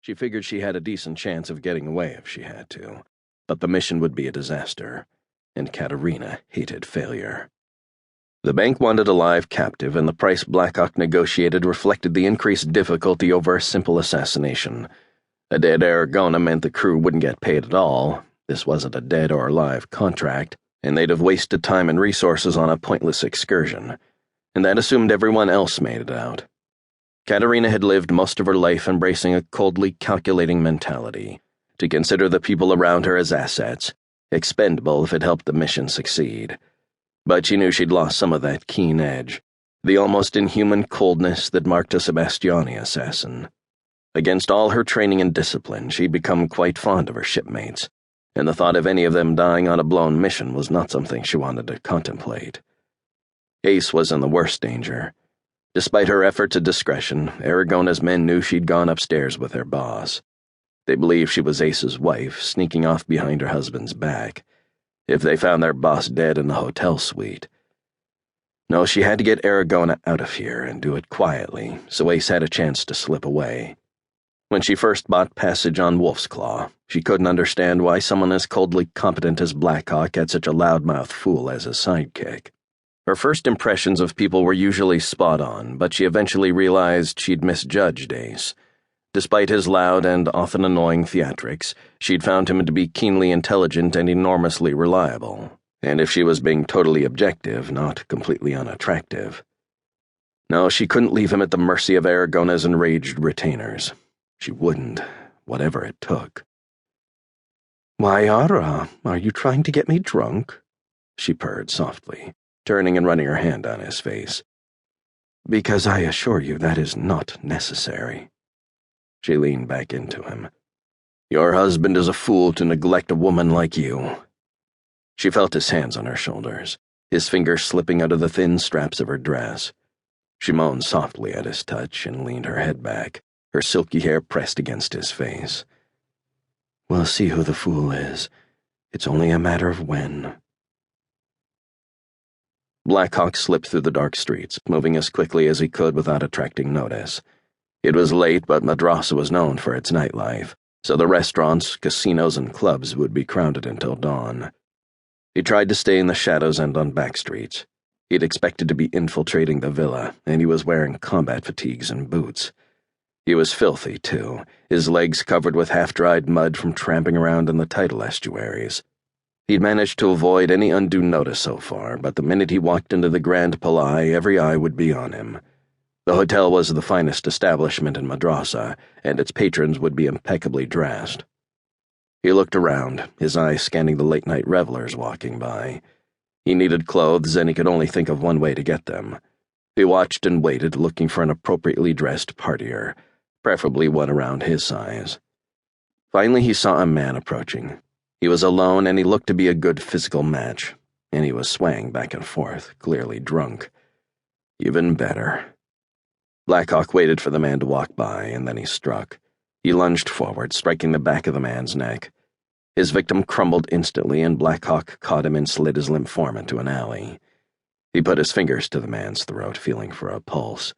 She figured she had a decent chance of getting away if she had to, but the mission would be a disaster, and Katerina hated failure. The bank wanted a live captive, and the price Blackhawk negotiated reflected the increased difficulty over a simple assassination. A dead Aragona meant the crew wouldn't get paid at all. This wasn't a dead or alive contract, and they'd have wasted time and resources on a pointless excursion, and that assumed everyone else made it out. Katerina had lived most of her life embracing a coldly calculating mentality, to consider the people around her as assets, expendable if it helped the mission succeed. But she knew she'd lost some of that keen edge, the almost inhuman coldness that marked a Sebastiani assassin. Against all her training and discipline, she'd become quite fond of her shipmates, and the thought of any of them dying on a blown mission was not something she wanted to contemplate. Ace was in the worst danger. Despite her efforts at discretion, Aragona's men knew she'd gone upstairs with their boss. They believed she was Ace's wife, sneaking off behind her husband's back, if they found their boss dead in the hotel suite. No, she had to get Aragona out of here and do it quietly, so Ace had a chance to slip away. When she first bought passage on Wolf's Claw, she couldn't understand why someone as coldly competent as Blackhawk had such a loudmouth fool as his sidekick. Her first impressions of people were usually spot on, but she eventually realized she'd misjudged Ace. Despite his loud and often annoying theatrics, she'd found him to be keenly intelligent and enormously reliable, and if she was being totally objective, not completely unattractive. No, she couldn't leave him at the mercy of Aragona's enraged retainers. She wouldn't, whatever it took. "Why, Ara, are you trying to get me drunk?" she purred softly, turning and running her hand on his face. "Because I assure you that is not necessary." She leaned back into him. "Your husband is a fool to neglect a woman like you." She felt his hands on her shoulders, his fingers slipping out of the thin straps of her dress. She moaned softly at his touch and leaned her head back, her silky hair pressed against his face. "We'll see who the fool is. It's only a matter of when." Blackhawk slipped through the dark streets, moving as quickly as he could without attracting notice. It was late, but Madrasa was known for its nightlife, so the restaurants, casinos, and clubs would be crowded until dawn. He tried to stay in the shadows and on back streets. He'd expected to be infiltrating the villa, and he was wearing combat fatigues and boots. He was filthy, too, his legs covered with half-dried mud from tramping around in the tidal estuaries. He'd managed to avoid any undue notice so far, but the minute he walked into the Grand Palais, every eye would be on him. The hotel was the finest establishment in Madrasa, and its patrons would be impeccably dressed. He looked around, his eyes scanning the late-night revelers walking by. He needed clothes, and he could only think of one way to get them. He watched and waited, looking for an appropriately dressed partier, preferably one around his size. Finally, he saw a man approaching. He was alone, and he looked to be a good physical match, and he was swaying back and forth, clearly drunk. Even better. Blackhawk waited for the man to walk by, and then he struck. He lunged forward, striking the back of the man's neck. His victim crumbled instantly, and Blackhawk caught him and slid his limp form into an alley. He put his fingers to the man's throat, feeling for a pulse.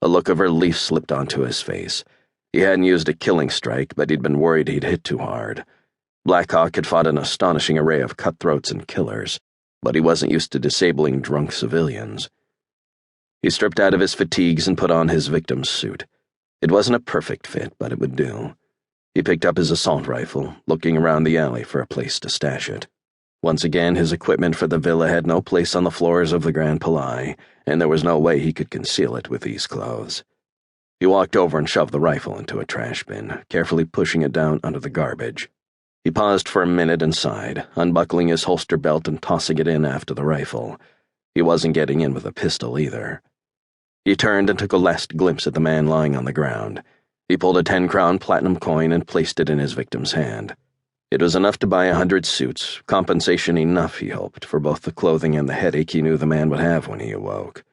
A look of relief slipped onto his face. He hadn't used a killing strike, but he'd been worried he'd hit too hard. Blackhawk had fought an astonishing array of cutthroats and killers, but he wasn't used to disabling drunk civilians. He stripped out of his fatigues and put on his victim's suit. It wasn't a perfect fit, but it would do. He picked up his assault rifle, looking around the alley for a place to stash it. Once again, his equipment for the villa had no place on the floors of the Grand Palais, and there was no way he could conceal it with these clothes. He walked over and shoved the rifle into a trash bin, carefully pushing it down under the garbage. He paused for a minute and sighed, unbuckling his holster belt and tossing it in after the rifle. He wasn't getting in with a pistol either. He turned and took a last glimpse at the man lying on the ground. He pulled a 10-crown platinum coin and placed it in his victim's hand. It was enough to buy 100 suits, compensation enough, he hoped, for both the clothing and the headache he knew the man would have when he awoke.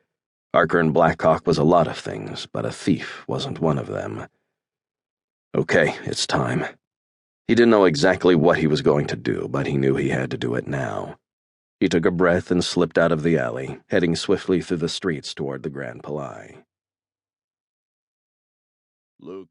Harker and Blackhawk was a lot of things, but a thief wasn't one of them. Okay, it's time. He didn't know exactly what he was going to do, but he knew he had to do it now. He took a breath and slipped out of the alley, heading swiftly through the streets toward the Grand Palais. Luke,